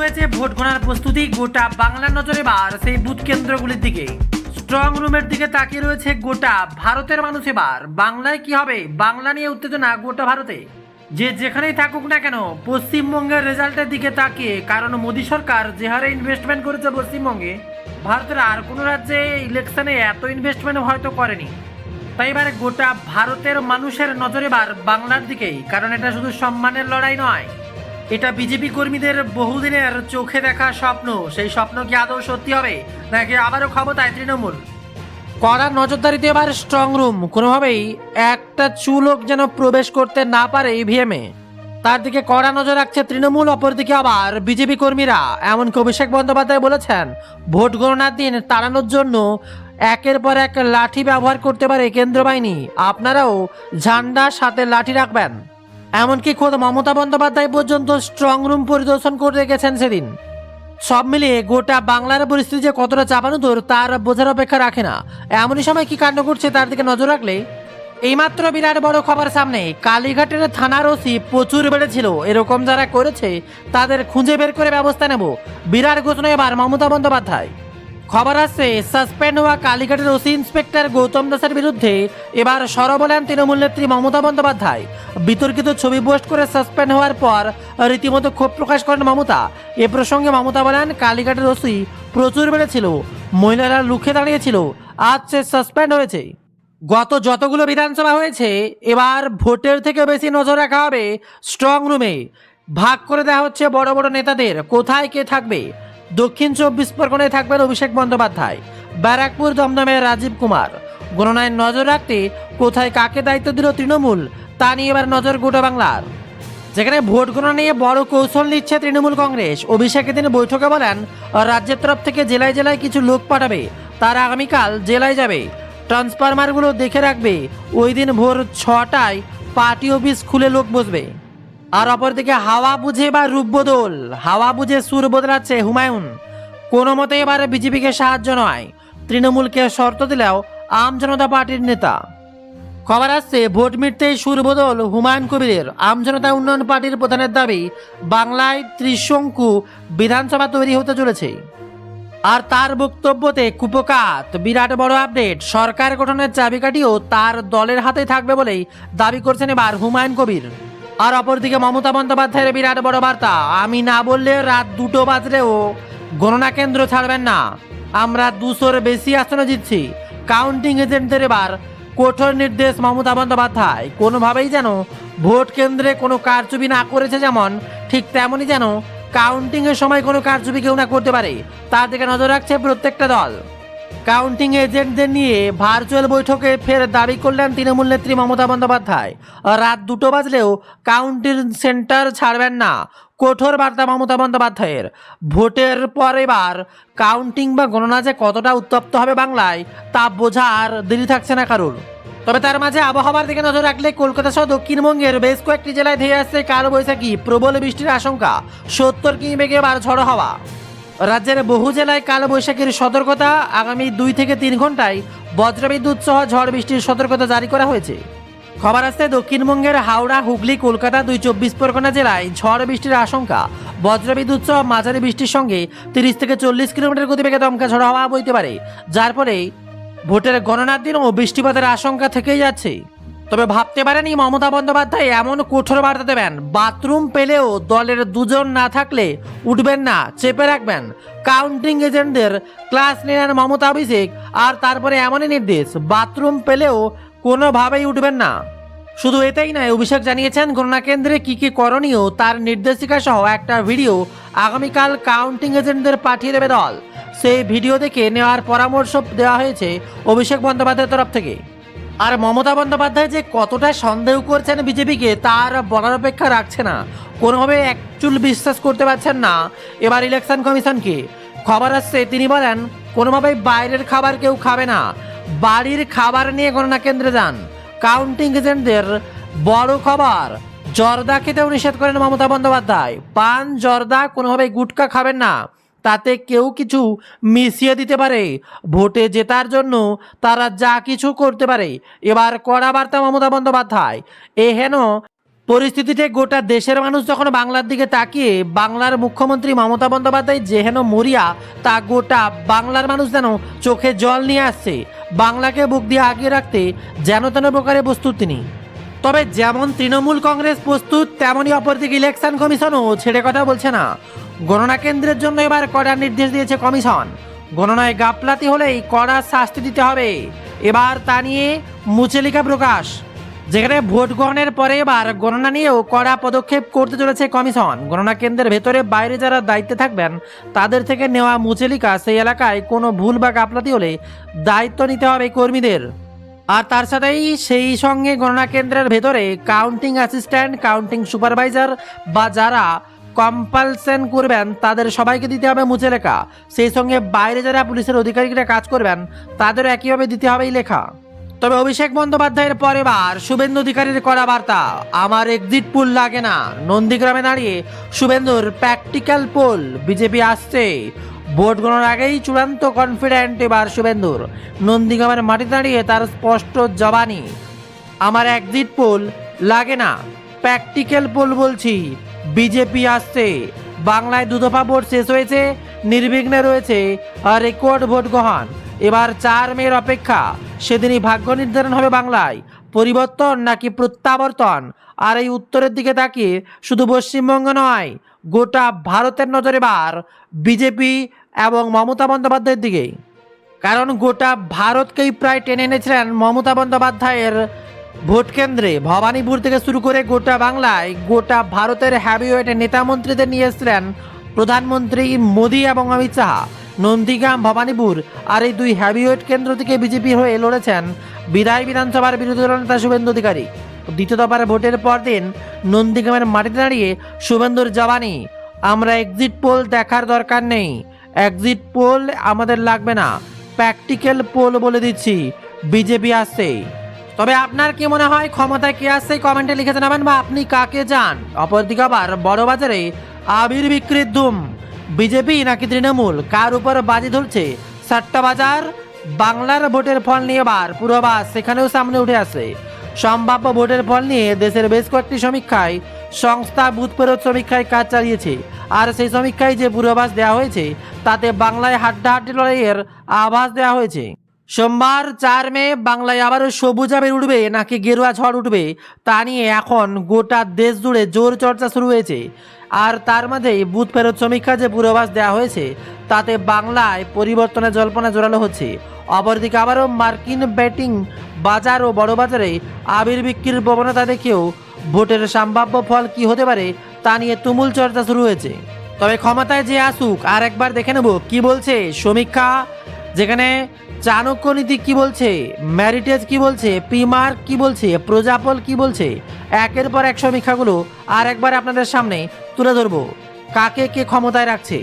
হয়েছে ভোট গণনার প্রস্তুতি। গোটা বাংলার নজরে এবার সেই বুথ কেন্দ্রগুলির দিকে, স্ট্রং রুমের দিকে তাকিয়ে রয়েছে গোটা ভারতের মানুষ। এবার বাংলায় কি হবে, বাংলা নিয়ে উত্তেজনা গোটা ভারতে। যে যেখানেই থাকুক না কেন পশ্চিমবঙ্গের রেজাল্টের দিকে তাকিয়ে, কারণ মোদী সরকার যে হারে ইনভেস্টমেন্ট করেছে পশ্চিমবঙ্গে, ভারতের আর কোনো রাজ্যে ইলেকশনে এত ইনভেস্টমেন্ট হয়তো করেনি। তাই এবার গোটা ভারতের মানুষের নজরে এবার বাংলার দিকেই, কারণ এটা শুধু সম্মানের লড়াই নয়, এটা বিজেপি কর্মীদের বহুদিনের চোখে দেখা স্বপ্ন। সেই স্বপ্ন কি আদৌ সত্যি হবে, নাকি আবারও ক্ষমতায় তৃণমূল? কড়া নজরদারিতে এবার স্ট্রং রুম, কোনোভাবেই একটা চুলোক যেন প্রবেশ করতে না পারে ইভিএমে, তার দিকে কড়া নজর রাখছে তৃণমূল। অপরদিকে আবার বিজেপি কর্মীরা, এমনকি অভিষেক বন্দ্যোপাধ্যায় বলেছেন ভোট গণনার দিন তাড়ানোর জন্য একের পর এক লাঠি ব্যবহার করতে পারে কেন্দ্র বাহিনী, আপনারাও ঝান্ডার সাথে লাঠি রাখবেন। এমনকি খোদ মমতা বন্দ্যোপাধ্যায় পর্যন্ত স্ট্রং রুম পরিদর্শন করতে গেছেন সেদিন। সব মিলিয়ে গোটা বাংলার পরিস্থিতি যে কতটা চাপানুতোর তার বোঝার অপেক্ষা রাখে না। এমনই সময় কি কাণ্ড করছে তার দিকে নজর রাখলে এইমাত্র বিরাট বড় খবর সামনে। কালীঘাটের থানার ওসি প্রচুর বেড়েছিল, এরকম যারা করেছে তাদের খুঁজে বের করে ব্যবস্থা নেব, বিরাট ঘোষণা এবার মমতা বন্দ্যোপাধ্যায়। খবর আসছে সাসপেন্ড হওয়া কালীঘাটের ওসি ইন্সপেক্টর গৌতম দাসের বিরুদ্ধে এবার সরব হলেন তৃণমূল নেত্রী মমতা বন্দ্যোপাধ্যায়। বিতর্কিত ছবি পোস্ট করে সাসপেন্ড হওয়ার পর রীতিমতো ক্ষোভ প্রকাশ করেন মমতা। এ প্রসঙ্গে মমতা বলেন, কালীঘাটের ওসি প্রচুর বেড়েছিল, মহিলারা লুকে দাঁড়িয়েছিল, আজ সে সাসপেন্ড হয়েছে। গত যতগুলো বিধানসভা হয়েছে এবার ভোটের থেকে বেশি নজর রাখা হবে স্ট্রং রুমে। ভাগ করে দেওয়া হচ্ছে বড় বড় নেতাদের, কোথায় কে থাকবে। দক্ষিণ 24 পরগনায় থাকবেন অভিষেক বন্দ্যোপাধ্যায়, ব্যারাকপুর দমদমে রাজীব কুমার। গণনায় নজর রাখতে কোথায় কাকে দায়িত্ব দিল তৃণমূল, তা নিয়ে এবার নজর গোটা বাংলার। যেখানে ভোট গণনা নিয়ে বড় কৌশল নিচ্ছে তৃণমূল কংগ্রেস। অভিষেক এদিন বৈঠকে বলেন রাজ্যের তরফ থেকে জেলায় জেলায় কিছু লোক পাঠাবে, তারা আগামীকাল জেলায় যাবে, ট্রান্সফরমারগুলো দেখে রাখবে। ওই দিন ভোর 6টায় পার্টি অফিস খুলে লোক বসবে। আর অপরদিকে হাওয়া বুঝে বা রূপ বদল, হাওয়া বুঝে সুর বদলাচ্ছে হুমায়ুন। কোনো মতে এবারে বিজেপিকে সাহায্য নয়, তৃণমূলকে শর্ত দিলেও আম জনতা পার্টির নেতা। খবর আসছে ভোট মিটতেই সুর বদল হুমায়ুন কবিরের। আম জনতা উন্নয়ন পার্টির প্রধানের দাবি, বাংলায় ত্রিশঙ্কু বিধানসভা তৈরি হতে চলেছে। আর তার বক্তব্যতে কুপকাত, বিরাট বড় আপডেট, সরকার গঠনের চাবিকাঠিও তার দলের হাতে থাকবে বলেই দাবি করছেন এবার হুমায়ুন কবির। আর অপরদিকে মমতা বন্দ্যোপাধ্যায়ের বিরাট বড় বার্তা, আমি না বললে রাত 2টো বাজলেও গণনা কেন্দ্র ছাড়বেন না, আমরা 200-র বেশি আসনে জিতছি। কাউন্টিং এজেন্টদের এবার কঠোর নির্দেশ মমতা বন্দ্যোপাধ্যায়, কোনোভাবেই যেন ভোট কেন্দ্রে কোনো কারচুপি না করেছে যেমন, ঠিক তেমনই যেন কাউন্টিংয়ের সময় কোনো কারচুপি কেউ না করতে পারে, তার দিকে নজর রাখছে প্রত্যেকটা দল। কাউন্টিং এজেন্টদের নিয়ে ভার্চুয়াল বৈঠকে ফের দাবি করলেন তৃণমূল নেত্রী মমতা বন্দ্যোপাধ্যায়, রাত 2টো বাজলেও কাউন্টিং সেন্টার ছাড়বেন না, কঠোর বার্তা মমতা বন্দ্যোপাধ্যায়ের। ভোটের পর এবার কাউন্টিং বা গণনা যে কতটা উত্তপ্ত হবে বাংলায় তা বোঝার দেরি থাকছে না কারোর। তবে তার মাঝে আবহাওয়ার দিকে নজর রাখলে কলকাতা সহ দক্ষিণবঙ্গের বেশ কয়েকটি জেলায় ধেয়ে আসছে কালবৈশাখী, প্রবল বৃষ্টির আশঙ্কা, 70 কিমি বেগে এবার ঝড়ো হাওয়া। রাজ্যের বহু জেলায় কালবৈশাখীর সতর্কতা, আগামী 2 থেকে 3 ঘন্টায় বজ্রবিদ্যুৎ সহ ঝড় বৃষ্টির সতর্কতা জারি করা হয়েছে। খবর আসছে দক্ষিণবঙ্গের হাওড়া, হুগলি, কলকাতা, 24 পরগনা জেলায় ঝড় বৃষ্টির আশঙ্কা, বজ্রবিদ্যুৎ সহ মাঝারি বৃষ্টির সঙ্গে 30 থেকে 40 কিলোমিটার গতিবেগে দমকা ঝড়ো হাওয়া বইতে পারে, যার ফলে ভোটের গণনার দিনও বৃষ্টিপাতের আশঙ্কা থেকেই যাচ্ছে। তবে ভাবতে পারেনি মমতা বন্দ্যোপাধ্যায় এমন কঠোর বার্তা দেবেন, বাথরুম পেলেও দলের 2 জন না থাকলে উঠবেন না, চেপে রাখবেন। কাউন্টিং এজেন্টদের ক্লাস নেন মমতা অভিষেক, আর তারপরে এমনই নির্দেশ, বাথরুম পেলেও কোনোভাবেই উঠবেন না। শুধু এটাই নয়, অভিষেক জানিয়েছেন গণনা কেন্দ্রে কী কী করণীয় তার নির্দেশিকা সহ একটা ভিডিও আগামীকাল কাউন্টিং এজেন্টদের পাঠিয়ে দেবে দল। সেই ভিডিও দেখে নেওয়ার পরামর্শ দেওয়া হয়েছে অভিষেক বন্দ্যোপাধ্যায়ের তরফ থেকে। আর মমতা বন্দ্যোপাধ্যায় যে কতটা সন্দেহ করছেন বিজেপিকে তার বলার অপেক্ষা রাখছে না, কোনোভাবে একচুল বিশ্বাস করতে পারছেন না এবার ইলেকশন কমিশনকে। খবর আসছে তিনি বলেন, কোনোভাবেই বাইরের খাবার কেউ খাবে না, বাড়ির খাবার নিয়ে গণনা কেন্দ্রে যান। কাউন্টিং এজেন্টদের বড় খবর, জর্দা খেতেও নিষেধ করেন মমতা বন্দ্যোপাধ্যায়। পান, জর্দা, কোনোভাবেই গুটখা খাবেন না, তাতে কেউ কিছু মিশিয়ে দিতে পারে, ভোটে জেতার জন্য তারা যা কিছু করতে পারে। এবার কড়া বার্তা মমতা বন্দ্যোপাধ্যায়, এ হেন পরিস্থিতিতে গোটা দেশের মানুষ যখন বাংলার দিকে তাকিয়ে বাংলার মুখ্যমন্ত্রী মমতা বন্দ্যোপাধ্যায় যেহেন মরিয়া, তা গোটা বাংলার মানুষ যেন চোখে জল নিয়ে আসছে। বাংলাকে বুক দিয়ে আগিয়ে রাখতে যেন তেন প্রকারে প্রস্তুত তিনি। তবে যেমন তৃণমূল কংগ্রেস প্রস্তুত, তেমনই অপরদিকে ইলেকশন কমিশনও ছেড়ে কথা বলছে না। গণনা কেন্দ্রের জন্য এবার কড়া নির্দেশ দিয়েছে কমিশন। গণনায় গাফলাতি হলেই কড়া শাস্তি দিতে হবে। এবার তা নিয়ে মুচলেখা প্রকাশ, যেখানে ভোট গ্রহণের পরে এবার গণনা নিয়েও কড়া পদক্ষেপ করতে চলেছে কমিশন। গণনা কেন্দ্রের ভেতরে বাইরে যারা দায়িত্বে থাকবেন তাদের থেকে নেওয়া মুচলেখা সেই এলাকায় কোনো ভুল বা গাফলাতি হলে দায়িত্ব নিতে হবে কর্মীদের। আর তার সাথেই সেই সঙ্গে গণনা কেন্দ্রের ভেতরে কাউন্টিং অ্যাসিস্ট্যান্ট, কাউন্টিং সুপারভাইজার বা যারা কম্পালসেন করবেন তাদের সবাইকে দিতে হবে মুচলেখা। সেই সঙ্গে বাইরে যারা পুলিশের অধিকারীরা কাজ করবেন তাদেরও একইভাবে দিতে হবে এই লেখা। তবে অভিষেক বন্দ্যোপাধ্যায়ের পর এবার শুভেন্দু অধিকারীর কড়া বার্তা, আমার এক্সিট পোল লাগে না। নন্দীগ্রামে দাঁড়িয়ে শুভেন্দুর প্র্যাকটিক্যাল পোল, বিজেপি আসছে। ভোট গণনার আগেই চূড়ান্ত কনফিডেন্ট এবার শুভেন্দুর। নন্দীগ্রামের মাটি দাঁড়িয়ে তার স্পষ্ট জবানি, আমার এক্সিট পোল লাগে না, প্র্যাকটিক্যাল পোল বলছি, বিজেপি আসছে। বাংলায় দুদফা ভোট শেষ হয়েছে, নির্বিঘ্নে রয়েছে রেকর্ড ভোট গ্রহণ। এবার 4 মের অপেক্ষা, সেদিনই ভাগ্য নির্ধারণ হবে বাংলায় পরিবর্তন নাকি প্রত্যাবর্তন। আর এই উত্তরের দিকে তাকিয়ে শুধু পশ্চিমবঙ্গ নয়, গোটা ভারতের নজরে এবার বিজেপি এবং মমতা বন্দ্যোপাধ্যায়ের দিকে। কারণ গোটা ভারতকেই প্রায় টেনে এনেছিলেন মমতা বন্দ্যোপাধ্যায়ের ভোট কেন্দ্রে। ভবানীপুর থেকে শুরু করে গোটা বাংলায় গোটা ভারতের হ্যাভিওয়েট নেতা মন্ত্রীদের নিয়ে এসেছিলেন প্রধানমন্ত্রী মোদী এবং অমিত শাহ। নন্দীগ্রাম, ভবানীপুর আর এই 2 হ্যাভিওয়েট কেন্দ্র থেকে বিজেপি হয়ে লড়েছেন বিধানসভার বিরোধী দল নেতা শুভেন্দু অধিকারী। দ্বিতীয় দফার ভোটের পর দিন নন্দীগ্রামের মাটিতে দাঁড়িয়ে শুভেন্দুর জবানি, আমরা এক্সিট পোল দেখার দরকার নেই, এক্সিট পোল আমাদের লাগবে না, প্র্যাকটিক্যাল পোল বলে দিচ্ছি, বিজেপি আসছে। তবে আপনার কি মনে হয় ক্ষমতায় কে আসছে কমেন্টে লিখে জানাবেন, বা আপনি কাকে চান? অপরদিকে আবার বড়বাজারে আবির বিক্রির ধুম, বিজেপি নাকি তৃণমূল, কার উপর বাজি ধরছে সাট্টা বাজার? বাংলার ভোটের ফল নিয়ে এবার পূর্বাভাস সেখানেও সামনে উঠে আসে। সম্ভাব্য ভোটের ফল নিয়ে দেশের বেশ কয়েকটি সমীক্ষায় সংস্থা বুথ ফেরত সমীক্ষায় কাজ চালিয়েছে। আর সেই সমীক্ষায় যে পূর্বাভাস দেওয়া হয়েছে তাতে বাংলায় হাড্ডাহাড্ডি লড়াইয়ের আভাস দেওয়া হয়েছে। সোমবার 4 মে বাংলায় আবারও সবুজ আবির উঠবে নাকি গেরুয়া ঝড় উঠবে, তা নিয়ে এখন গোটা দেশ জুড়ে জোর চর্চা শুরু হয়েছে। আর তার মাঝেই বুথ ফেরত সমীক্ষা যে পূর্বাভাস দেওয়া হয়েছে তাতে বাংলায় পরিবর্তনের জল্পনা জোরালো হচ্ছে। অপরদিকে আবারও মার্কিন ব্যাটিং বাজার ও বড়বাজারে আবির বিক্রির প্রবণতা দেখেও ভোটের সম্ভাব্য ফল কি হতে পারে তা নিয়ে তুমুল চর্চা শুরু হয়েছে। তবে ক্ষমতায় যে আসুক, আর একবার দেখে নেব কি বলছে সমীক্ষা, যেখানে চাণক্য নীতি কি বলছে, ম্যারিটেজ কি বলছে, পিমার্ক কি বলছে, প্রজাপল কি বলছে, একের পর এক সমীক্ষাগুলো আর একবার আপনাদের সামনে তুলে ধরবো কাকে কে ক্ষমতায় রাখছে।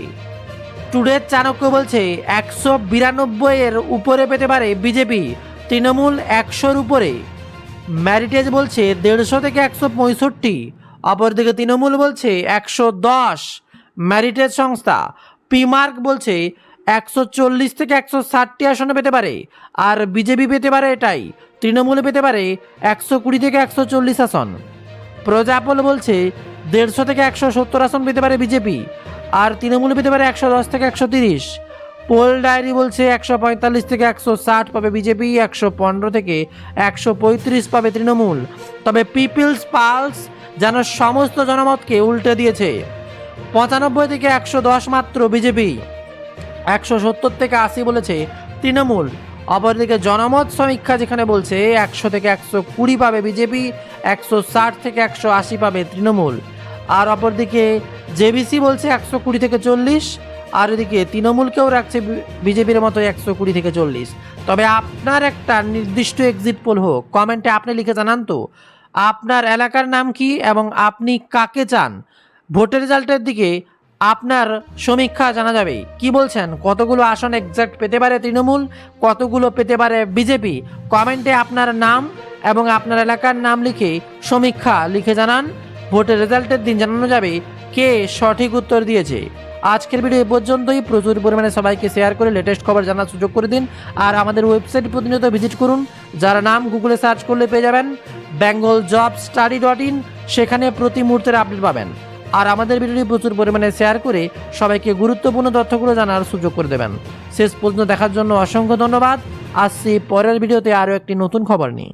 টুডের চাণক্য বলছে 192-এর উপরে পেতে পারে বিজেপি, তৃণমূল 100-র উপরে। ম্যারিটেজ বলছে 150 থেকে 165, অপরদিকে তৃণমূল বলছে 110 ম্যারিটেজ সংস্থা। পিমার্ক বলছে 140 থেকে 160টি আসনে পেতে পারে, আর বিজেপি পেতে পারে এটাই, তৃণমূল পেতে পারে 120 থেকে 140 আসন। প্রজাপল বলছে 150 থেকে 170 আসন পেতে পারে বিজেপি, আর তৃণমূল পেতে পারে 110 থেকে 130। পোল ডায়েরি বলছে 145 থেকে 160 পাবে বিজেপি, 115 থেকে 135 পাবে তৃণমূল। তবে পিপলস পালস যেন সমস্ত জনমতকে উল্টে দিয়েছে, 95 থেকে 110 মাত্র বিজেপি, 170 থেকে 80 বলেছে তৃণমূল। অপরদিকে জনমত সমীক্ষা যেখানে বলছে 100 থেকে 120 পাবে বিজেপি, 160 থেকে 180 পাবে তৃণমূল। আর অপরদিকে জেবিসি বলছে 120 থেকে 40, আর এদিকে তৃণমূলকেও রাখছে বিজেপির মতো 120 থেকে 40। তবে আপনার একটা নির্দিষ্ট এক্সিট পোল হোক, কমেন্টে আপনি লিখে জানান তো আপনার এলাকার নাম কি এবং আপনি কাকে চান। ভোটের রেজাল্টের দিকে আপনার সমীক্ষা জানা যাবে। কি বলছেন, কতগুলো আসন এক্সাক্ট পেতে পারে তৃণমূল, কতগুলো পেতে পারে বিজেপি? কমেন্টে আপনার নাম এবং আপনার এলাকার নাম লিখে সমীক্ষা লিখে জানান। ভোটের রেজাল্টের দিন জানানো যাবে কে সঠিক উত্তর দিয়েছে। আজকের ভিডিও এই পর্যন্তই। প্রচুর পরিমাণে সবাইকে শেয়ার করে লেটেস্ট খবর জানার সুযোগ করে দিন। আর আমাদের ওয়েবসাইট প্রতিনিয়ত ভিজিট করুন, যারা নাম গুগলে সার্চ করলে পেয়ে যাবেন bengaljobstudy.in, সেখানে প্রতি মুহূর্তের আপডেট পাবেন। আর আমাদের ভিডিওটি প্রচুর পরিমাণে শেয়ার করে সবাইকে গুরুত্বপূর্ণ তথ্যগুলো জানার সুযোগ করে দেবেন। শেষ পর্যন্ত দেখার জন্য অসংখ্য ধন্যবাদ। আসছি পরের ভিডিওতে আরও একটি নতুন খবর নিয়ে।